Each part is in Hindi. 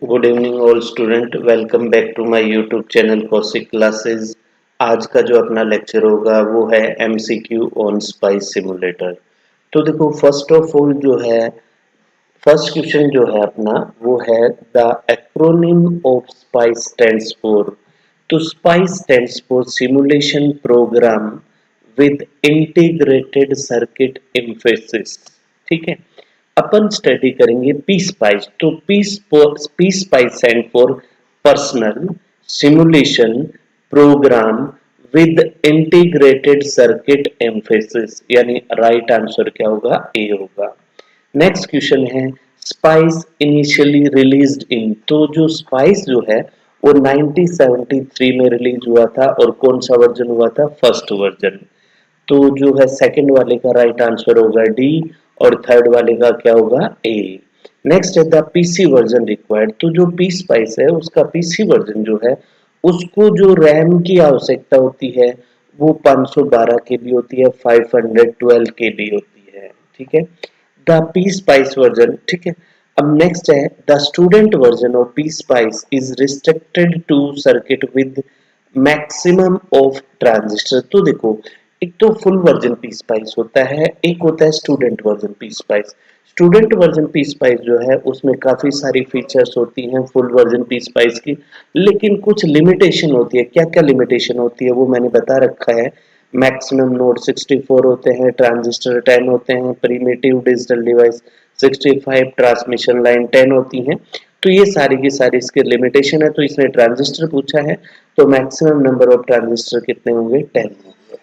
Good evening all student. Welcome back to my YouTube channel Kaushik classes. आज का जो अपना लेक्चर होगा वो है एमसीक्यू ऑन स्पाइस सिमुलेटर। तो देखो, फर्स्ट ऑफ ऑल जो है, फर्स्ट क्वेश्चन जो है अपना वो है the acronym of SPICE stands for. तो SPICE stands for simulation program with integrated circuit emphasis. ठीक है, अपन स्टडी करेंगे पी स्पाइस। तो P SPICE stand for personal simulation program with integrated circuit emphasis, यानी राइट आंसर क्या होगा? ए होगा। नेक्स्ट क्वेश्चन है स्पाइस इनिशियली रिलीज्ड इन। तो जो स्पाइस जो है वो 1973 में रिलीज हुआ था, और कौन सा वर्जन हुआ था? First version. तो जो है सेकंड वाले का राइट आंसर होगा डी, और थर्ड वाले का क्या होगा? ए। नेक्स्ट है द पीसी वर्जन रिक्वायर्ड। तो जो पी स्पाइस है उसका पीसी वर्जन जो है उसको जो रैम की आवश्यकता होती है वो 512 के बी होती है, 512 के बी होती है। ठीक है, द पी स्पाइस वर्जन। ठीक है, अब नेक्स्ट है the student version of P SPICE is restricted to circuit with maximum of transistor. तो देखो, एक तो फुल वर्जन पी स्पाइस होता है, एक होता है student version P spice. Student version P spice जो है उसमें काफी सारी फीचर्स होती हैं फुल वर्जन पी स्पाइस की, लेकिन कुछ लिमिटेशन होती है। क्या क्या लिमिटेशन होती है वो मैंने बता रखा है। मैक्सिमम नोड 64 होते हैं, ट्रांजिस्टर 10 होते हैं, primitive digital device 65, transmission line 10 होती हैं। तो ये सारी की सारी इसके लिमिटेशन है। तो इसने ट्रांजिस्टर पूछा है, तो मैक्सिमम नंबर ऑफ ट्रांजिस्टर कितने होंगे? 10 होंगे।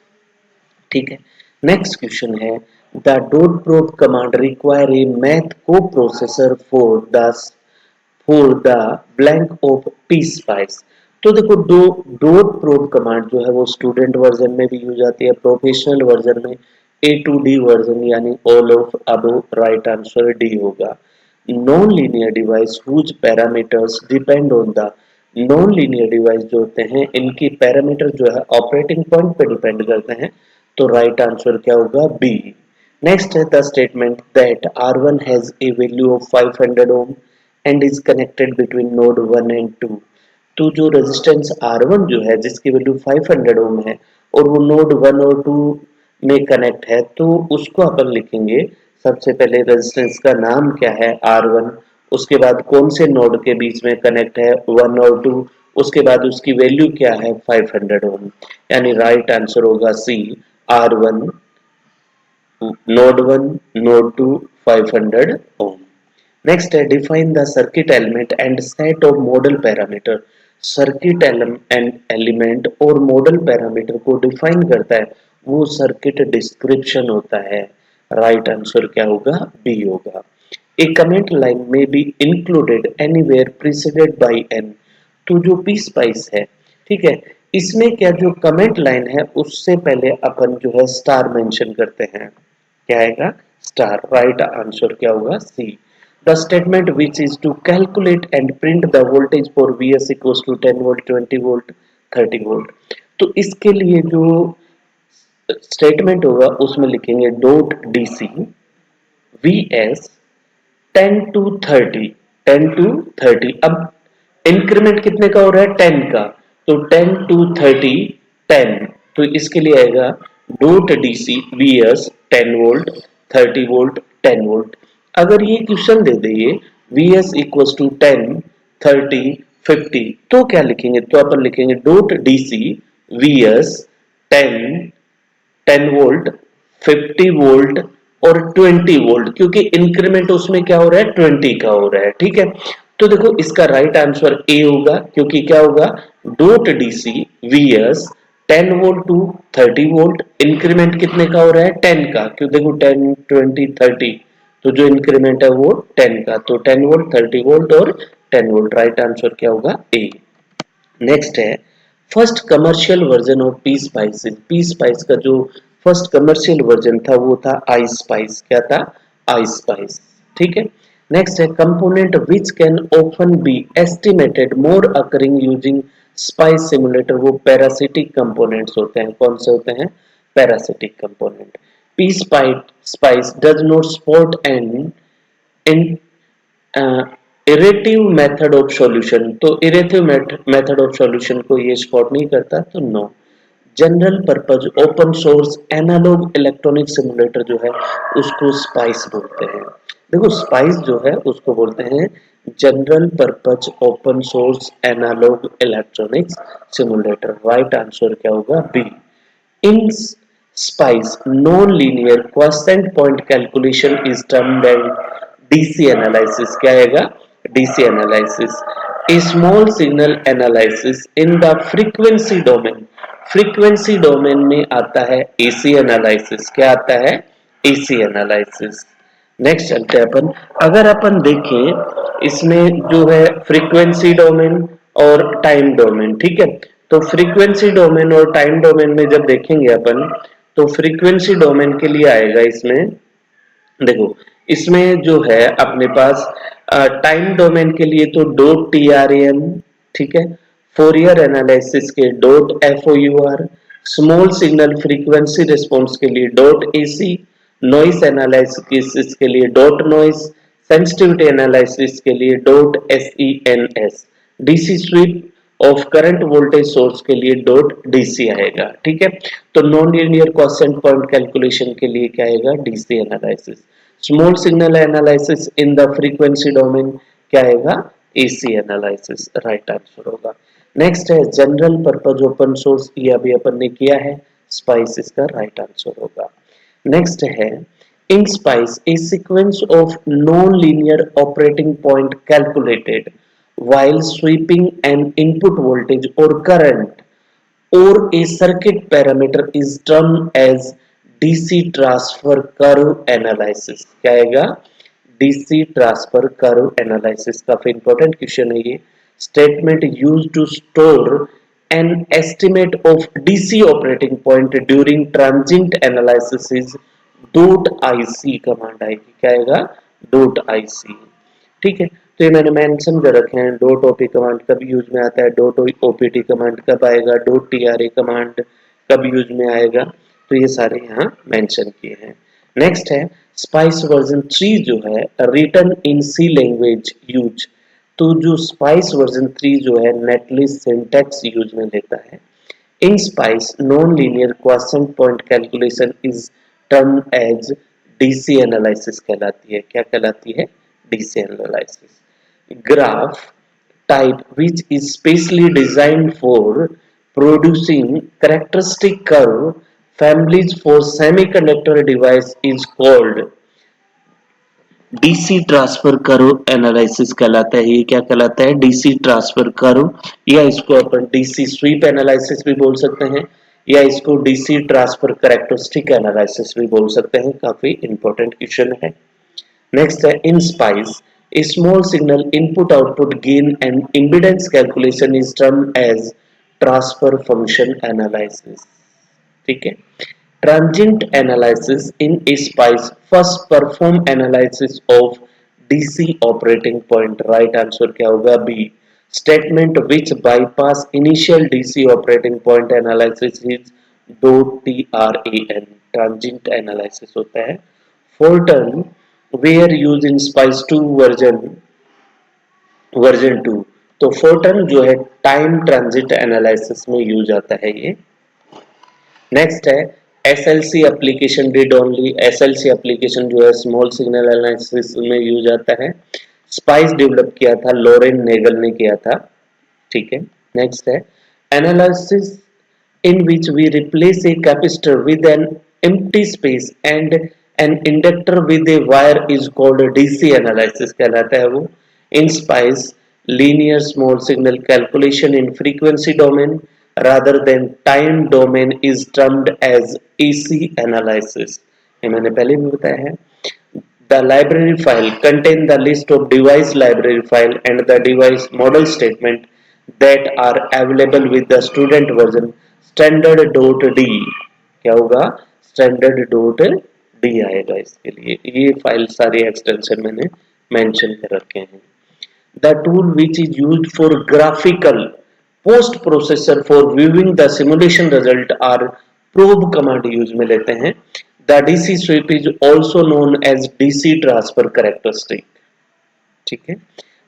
ठीक है, नेक्स्ट क्वेश्चन है the dot probe command require a math coprocessor for the blank of P SPICE. तो देखो, दो डॉट प्रोब कमांड जो है वो स्टूडेंट वर्जन में भी यूज आती है, प्रोफेशनल वर्जन में ए टू डी वर्जन, यानी all of above right answer D होगा। Non linear device whose parameters depend on the. Non linear device जो होते हैं इनकी पैरामीटर जो है ऑपरेटिंग पॉइंट पे डिपेंड करते हैं, तो राइट आंसर क्या होगा? बी। नेक्स्ट है the statement that R1 has a value of 500 ohm and is connected between node 1 and 2। तो जो रेजिस्टेंस R1 जो है जिसकी वैल्यू 500 ओम है और वो नोड 1 और 2 में कनेक्ट है, तो उसको अपन लिखेंगे सबसे पहले रेजिस्टेंस का नाम क्या है? R1। उसके बाद कौन से नोड के बीच में कनेक्ट है? 1 और 2। उसके बाद उसकी वैल्यू क्या है? 500 ओम। यानी राइट आंसर होगा सी, R1 नोड 1 नोड 2 500 ओम। नेक्स्ट है define the circuit element and set of model parameter. Circuit and element और मॉडल पैरामीटर को डिफाइन करता है वो सर्किट डिस्क्रिप्शन होता है। राइट आंसर क्या होगा? बी होगा। A comment line may be included anywhere preceded by N. तो जो पी स्पाइस है, ठीक है, इसमें क्या जो कमेंट लाइन है उससे पहले अपन जो है स्टार मेंशन करते हैं। क्या आएगा? स्टार। राइट आंसर क्या होगा? C. The statement which is to calculate and print the voltage for Vs equals to 10 volt 20 volt 30 volt. तो इसके लिए जो स्टेटमेंट होगा उसमें लिखेंगे dot DC Vs 10 to 30, 10 to 30। अब इंक्रीमेंट कितने का हो रहा है? 10 का। तो 10 टू 30 10। तो इसके लिए आएगा dot DC Vs 10 volt 30 volt 10 volt. अगर ये क्वेश्चन दे दे ये Vs इक्वल्स टू 10 30 50, तो क्या लिखेंगे? तो अपन लिखेंगे dot DC Vs 10 10 volt 50 volt और 20 वोल्ट, क्योंकि इंक्रीमेंट उसमें क्या हो रहा है? 20 का हो रहा है। ठीक है, तो देखो इसका राइट आंसर ए होगा, क्योंकि क्या होगा? Dot DC Vs 10 volt to 30 volt, increment कितने का हो रहा है? 10 का, क्यों देखो 10 20 30, तो जो इंक्रीमेंट है वो 10 का, तो 10 वोल्ट 30 वोल्ट और 10 वोल्ट। राइट आंसर क्या होगा? ए। नेक्स्ट है first commercial version of P spice. P spice का जो फर्स्ट कमर्शियल वर्जन था वो था आई स्पाइस। क्या था? I SPICE. ठीक है, नेक्स्ट है component which can often be estimated more occurring using SPICE simulator. वो पैरासिटिक कंपोनेंट्स होते हैं। कौन से होते हैं? Parasitic component. P SPICE does not support an iterative method of solution, तो इरेटिव मेथड ऑफ सॉल्यूशन को ये सपोर्ट नहीं करता, तो no. General purpose open source analogue electronic simulator जो है उसको स्पाइस बोलते हैं। देखो स्पाइस जो है उसको बोलते हैं general purpose open source analogue electronics simulator. Right answer क्या होगा? B. In SPICE non linear quotient point calculation is termed as DC analysis. क्या आएगा? DC analysis. A small signal analysis in the frequency domain, frequency domain में आता है एसी एनालिसिस। क्या आता है? AC analysis. नेक्स्ट चलते हैं अपन। अगर अपन देखें इसमें जो है फ्रीक्वेंसी डोमेन और टाइम डोमेन, ठीक है। तो फ्रीक्वेंसी डोमेन और टाइम डोमेन में जब देखेंगे अपन, तो फ्रीक्वेंसी डोमेन के लिए आएगा इसमें, देखो इसमें जो है अपने पास टाइम डोमेन के लिए तो डॉट टी आर एन, ठीक है। फोरियर एनालिसिस के dot F O U R, small signal frequency response के लिए dot A C, noise analysis के लिए डॉट नॉइस, सेंसिटिविटी एनालिसिस के लिए dot S E N S, DC sweep of current voltage source के लिए डॉट डीसी आएगा, ठीक है। तो non linear quotient point calculation के लिए क्या आएगा? DC analysis. Small signal analysis in the frequency domain क्या आएगा? AC analysis. राइट आंसर होगा। नेक्स्ट है जनरल पर्पज ओपन सोर्स, ये अभी अपन ने किया है, स्पाइस इसका राइट आंसर होगा। नेक्स्ट है in SPICE a sequence of non linear operating point calculated while sweeping an input voltage or current or a circuit parameter is termed as DC transfer curve analysis। क्या आएगा? DC transfer curve analysis। काफी इंपॉर्टेंट क्वेश्चन है ये। Statement used to store an estimate of DC operating point during transient analysis is .ic command आएगी। क्या आएगा? .ic, ठीक है। तो ये मैंने मेंशन कर रखे हैं। डॉट ओपी कमांड कब यूज में आता है, डॉट ओपीटी कमांड कब आएगा, डॉट टीआरए कमांड कब यूज में आएगा, तो ये सारे यहाँ मेंशन किए हैं। नेक्स्ट है स्पाइस वर्जन 3 जो है written in C language use. तो जो स्पाइस वर्जन 3 जो है नेटलिस्ट सिंटैक्स यूज में लेता है। In SPICE non linear quotient point calculation is term as DC analysis कहलाती है। क्या कहलाती है? DC analysis. Graph type which is specially designed for producing characteristic curve families for semiconductor device is called DC transfer curve analysis कहलाता है। ये क्या कहलाता है? डीसी ट्रांसफर कर्व, या इसको अपन डीसी स्वीप एनालिसिस भी बोल सकते हैं, या इसको डीसी ट्रांसफर कैरेक्टरिस्टिक एनालिसिस भी बोल सकते हैं। काफी इंपॉर्टेंट क्वेश्चन है। नेक्स्ट है in spice a small signal input output gain and impedance calculation is termed as transfer function analysis, ठीक है। transient analysis in a spice first perform analysis of DC operating point। right answer क्या होगा? B। statement which bypass initial DC operating point analysis is .tran, transient analysis होता है। Fulton were used in SPICE 2 version 2। तो फोटन जो है टाइम ट्रांजिट एनालिसिस में यूज आता है ये। नेक्स्ट है SLC application read only. SLC application जो है स्मॉल सिग्नल एनालिसिस में यूज आता है। स्पाइस डेवलप किया था लॉरेन नेगल ने किया था, ठीक है। नेक्स्ट है analysis in which we replace a capacitor with an empty space and an inductor with a wire is called DC analysis कहलाता है वो। In SPICE, linear small signal calculation in frequency domain rather than time domain is termed as AC analysis। ये मैंने पहले भी बताया है। The library file contain the list of device library file and the device model statement that are available with the student version standard.d। क्या होगा? standard.d आएगा इसके लिए। ये फाइल सारी एक्सटेंशन मैंने मेंशन कर रखे हैं। The tool which is used for graphical post processor for viewing the simulation result are probe command use में लेते हैं। The DC sweep is also known as DC transfer characteristic, ठीक है।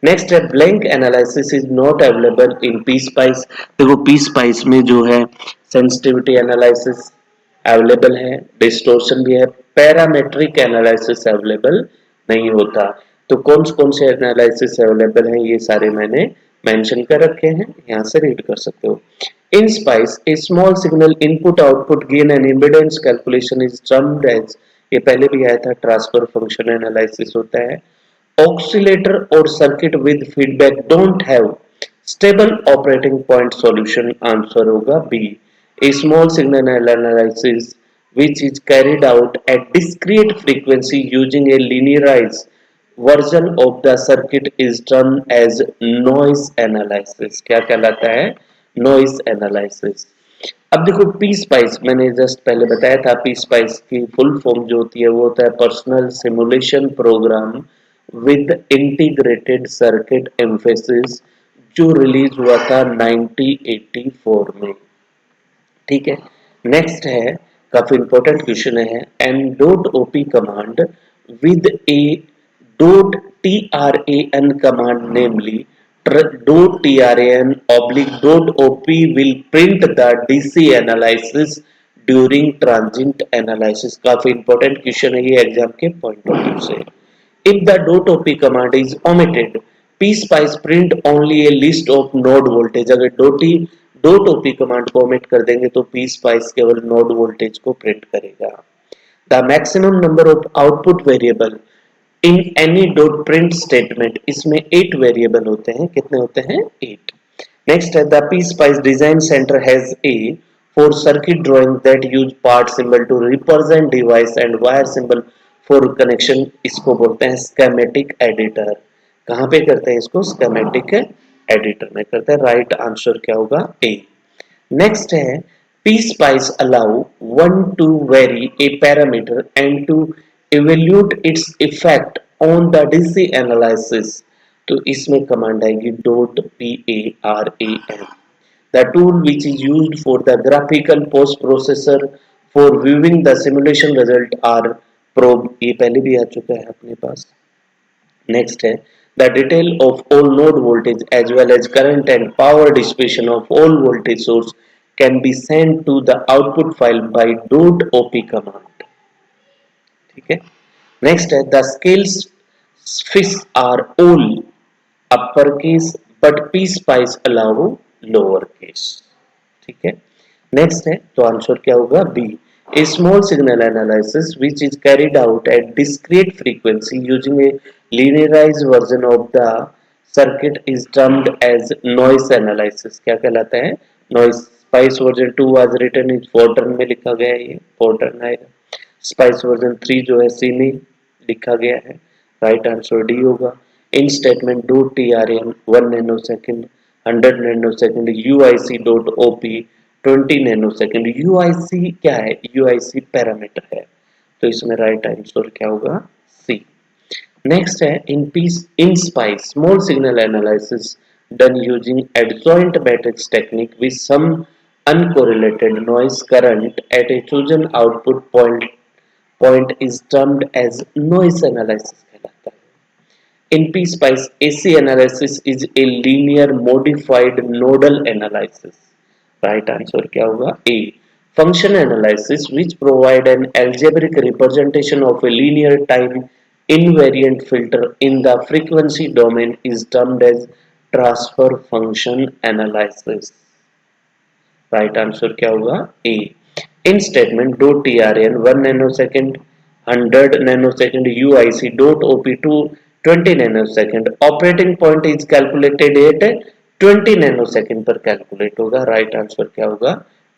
नेक्स्ट है blank analysis is not available in P spice. देखो पी स्पाइस में जो है सेंसिटिविटी एनालिसिस अवेलेबल है, डिस्टोर्शन भी है, पैरामेट्रिक एनालिसिस अवेलेबल नहीं होता। तो कौन से एनालिसिस अवेलेबल हैं ये सारे मैंने मेंशन कर रखे हैं, यहाँ से रीड कर सकते हो। In SPICE a small signal input output gain and impedance calculation is termed as, ये पहले भी आया था, ट्रांसफर फंक्शन एनालिसिस होता है। Oscillator or circuit with feedback don't have stable operating point solution, answer होगा B। A small signal analysis which is carried out at discrete frequency using a linearized version of the circuit is termed as noise analysis। क्या कहलाता है? noise analysis। अब देखो पी स्पाइस मैंने जस्ट पहले बताया था, पी स्पाइस की फुल फॉर्म जो होती है वो होता है personal simulation program with integrated circuit emphasis, जो रिलीज हुआ था 1984 में। ठीक है, नेक्स्ट है, काफी इंपॉर्टेंट क्वेश्चन है, an dot OP command with a dot TRAN command namely dot TRAN oblique dot OP will print the DC analysis during transient analysis। काफी इंपॉर्टेंट क्वेश्चन है ये एग्जाम के पॉइंट ऑफ व्यू से। If the dot OP command is omitted, pSpice print only a list of node voltage। अगर dot OP कमांड को omit कर देंगे तो pSpice केवल node voltage को print करेगा। The maximum number of output variable in any dot print statement, इसमें 8 वेरिएबल होते हैं, कितने होते हैं? 8। नेक्स्ट है the pSpice design center has a for circuit drawing that use part symbol to represent device and wire symbol for connection, इसको बोलते हैं schematic editor। कहाँ पे करते हैं इसको? schematic editor में करते हैं। राइट आंसर क्या होगा? A। नेक्स्ट है pSpice allow one to vary a parameter and to evaluate its effect on the DC analysis, तो इसमें कमांड आएगी .PARAM। The tool which is used for the graphical post processor for viewing the simulation result are probe, ये पहले भी आ चुका है अपने पास। नेक्स्ट है the detail of all node voltage as well as current and power dissipation of all voltage source can be sent to the output file by .op command। ठीक है, नेक्स्ट है the scales fish are all upper case but pSpice allow lower case. ठीक है, नेक्स्ट है तो आंसर क्या होगा? B. A small signal analysis which is carried out at discrete frequency using a linearized version of the circuit is termed as noise analysis। क्या कहलाता है? noise। Spice version 2 was written in Fortran में लिखा गया है, ये Fortran आएगा। Spice version 3 जो है C में लिखा गया है। राइट आंसर डी होगा। In statement dot TRN 1 nanosecond 100 nanosecond UIC dot OP 20 nanosecond. UIC क्या है? UIC पैरामीटर है, तो इसमें राइट आंसर क्या होगा? सी। नेक्स्ट है in SPICE small signal analysis done using adjoint matrix technique with some uncorrelated noise current at a chosen output point is termed as noise analysis कहलाता है। In pSpice, AC analysis is a linear modified nodal analysis। Right answer क्या होगा? A। Function analysis which provide an algebraic representation of a linear time invariant filter in the frequency domain is termed as transfer function analysis। Right answer क्या होगा? A. In statement dot TRN 1 nanosecond 100 nanosecond UIC dot OP 20 nanosecond operating point is calculated at 20 nanosecond पर कैलकुलेट होगा। राइट आंसर क्या होगा?